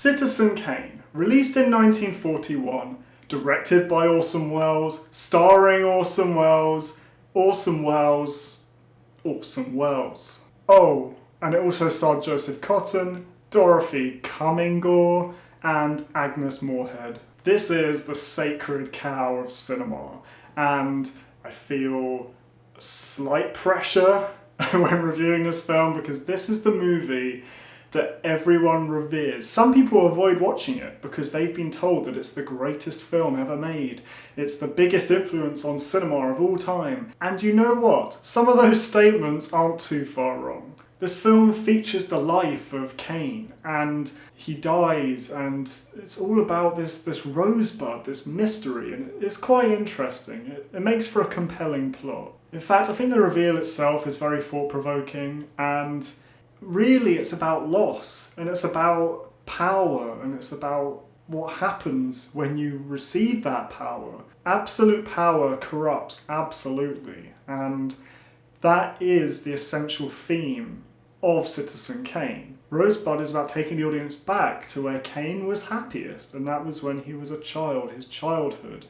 Citizen Kane, released in 1941, directed by Orson Welles, starring Orson Welles. Oh, and it also starred Joseph Cotton, Dorothy Cummingore, and Agnes Moorehead. This is the sacred cow of cinema, and I feel slight pressure when reviewing this film because this is the movie that everyone reveres. Some people avoid watching it because they've been told that it's the greatest film ever made. It's the biggest influence on cinema of all time. And you know what? Some of those statements aren't too far wrong. This film features the life of Kane, and he dies, and it's all about this rosebud, this mystery, and it's quite interesting. It makes for a compelling plot. In fact, I think the reveal itself is very thought-provoking, and really it's about loss, and it's about power, and it's about what happens when you receive that power. Absolute power corrupts absolutely, and that is the essential theme of Citizen Kane. Rosebud is about taking the audience back to where Kane was happiest, and that was when he was a child, his childhood,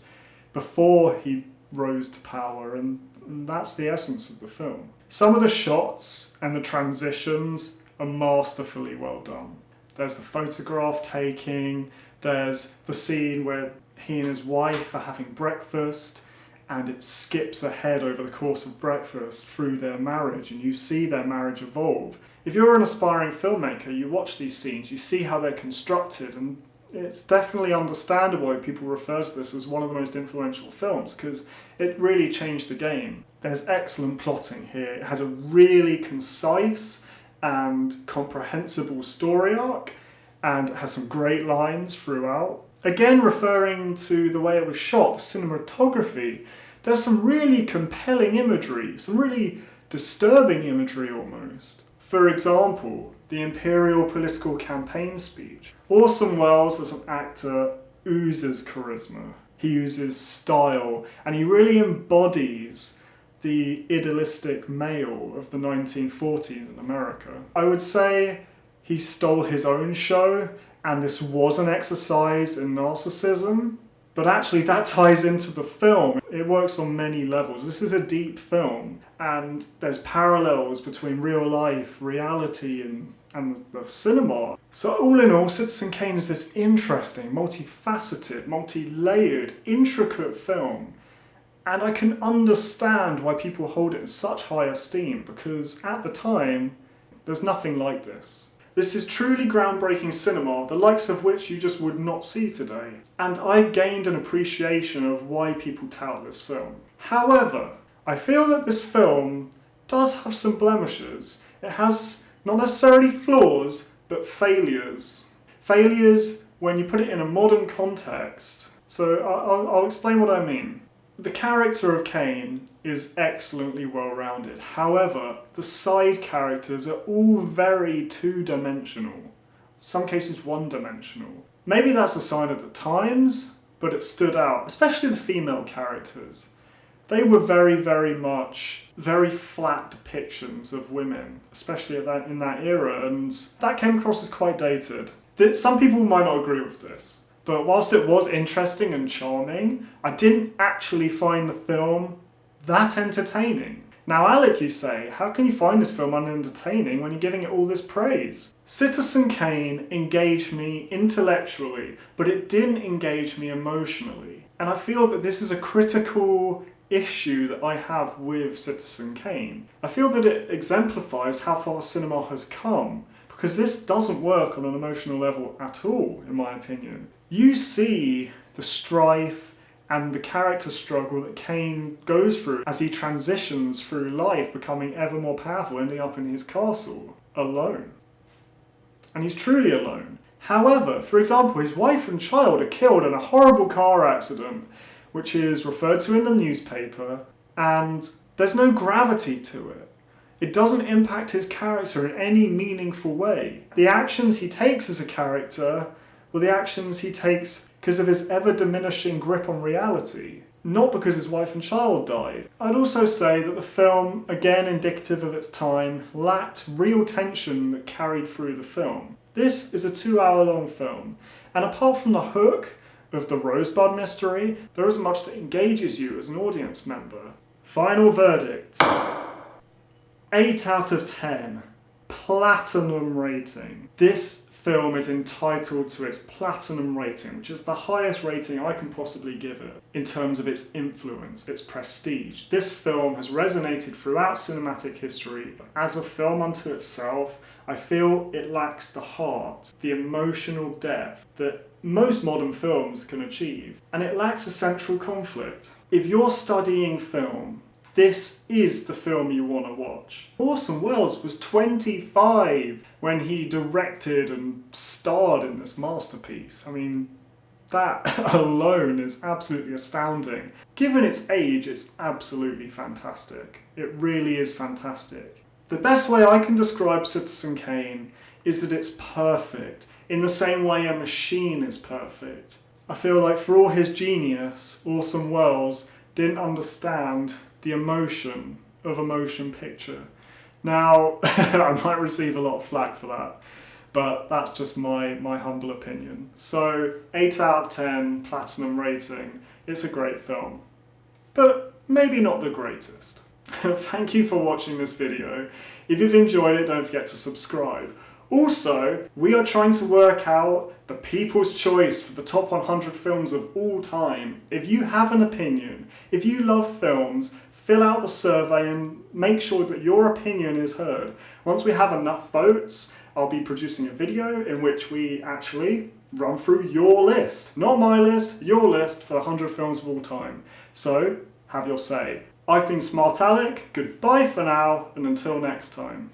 before he rose to power, and that's the essence of the film. Some of the shots and the transitions are masterfully well done. There's the photograph taking, there's the scene where he and his wife are having breakfast, and it skips ahead over the course of breakfast through their marriage, and you see their marriage evolve. If you're an aspiring filmmaker, you watch these scenes, you see how they're constructed, and it's definitely understandable why people refer to this as one of the most influential films, because it really changed the game. There's excellent plotting here. It has a really concise and comprehensible story arc, and it has some great lines throughout. Again, referring to the way it was shot, the cinematography, there's some really compelling imagery, some really disturbing imagery almost. For example, the Imperial political campaign speech. Orson Welles as an actor oozes charisma. He uses style, and he really embodies the idealistic male of the 1940s in America. I would say he stole his own show, and this was an exercise in narcissism, but actually that ties into the film. It works on many levels. This is a deep film, and there's parallels between real life, reality, and the cinema. So all in all, Citizen Kane is this interesting, multifaceted, multi-layered, intricate film. And I can understand why people hold it in such high esteem, because at the time, there's nothing like this. This is truly groundbreaking cinema, the likes of which you just would not see today. And I gained an appreciation of why people tout this film. However, I feel that this film does have some blemishes. It has not necessarily flaws, but failures. Failures when you put it in a modern context. So I'll explain what I mean. The character of Kane is excellently well-rounded. However, the side characters are all very two-dimensional. In some cases one-dimensional. Maybe that's a sign of the times, but it stood out, especially the female characters. They were very much very flat depictions of women, especially in that era, and that came across as quite dated. Some people might not agree with this. But whilst it was interesting and charming, I didn't actually find the film that entertaining. Now, Alec, you say, how can you find this film unentertaining when you're giving it all this praise? Citizen Kane engaged me intellectually, but it didn't engage me emotionally. And I feel that this is a critical issue that I have with Citizen Kane. I feel that it exemplifies how far cinema has come, because this doesn't work on an emotional level at all, in my opinion. You see the strife and the character struggle that Kane goes through as he transitions through life, becoming ever more powerful, ending up in his castle, alone. And he's truly alone. However, for example, his wife and child are killed in a horrible car accident, which is referred to in the newspaper, and there's no gravity to it. It doesn't impact his character in any meaningful way. The actions he takes as a character were the actions he takes because of his ever-diminishing grip on reality, not because his wife and child died. I'd also say that the film, again indicative of its time, lacked real tension that carried through the film. This is a 2-hour long film, and apart from the hook of the Rosebud mystery, there isn't much that engages you as an audience member. Final verdict. 8 out of 10. Platinum rating. This film is entitled to its platinum rating, which is the highest rating I can possibly give it in terms of its influence, its prestige. This film has resonated throughout cinematic history, but as a film unto itself, I feel it lacks the heart, the emotional depth that most modern films can achieve, and it lacks a central conflict. If you're studying film, this is the film you want to watch. Orson Welles was 25 when he directed and starred in this masterpiece. I mean, that alone is absolutely astounding. Given its age, it's absolutely fantastic. It really is fantastic. The best way I can describe Citizen Kane is that it's perfect, in the same way a machine is perfect. I feel like for all his genius, Orson Welles didn't understand the emotion of a motion picture. Now, I might receive a lot of flack for that, but that's just my humble opinion. So, 8 out of 10, platinum rating. It's a great film, but maybe not the greatest. Thank you for watching this video. If you've enjoyed it, don't forget to subscribe. Also, we are trying to work out the people's choice for the top 100 films of all time. If you have an opinion, if you love films, fill out the survey and make sure that your opinion is heard. Once we have enough votes, I'll be producing a video in which we actually run through your list. Not my list, your list for 100 films of all time. So, have your say. I've been Smart Alec, goodbye for now, and until next time.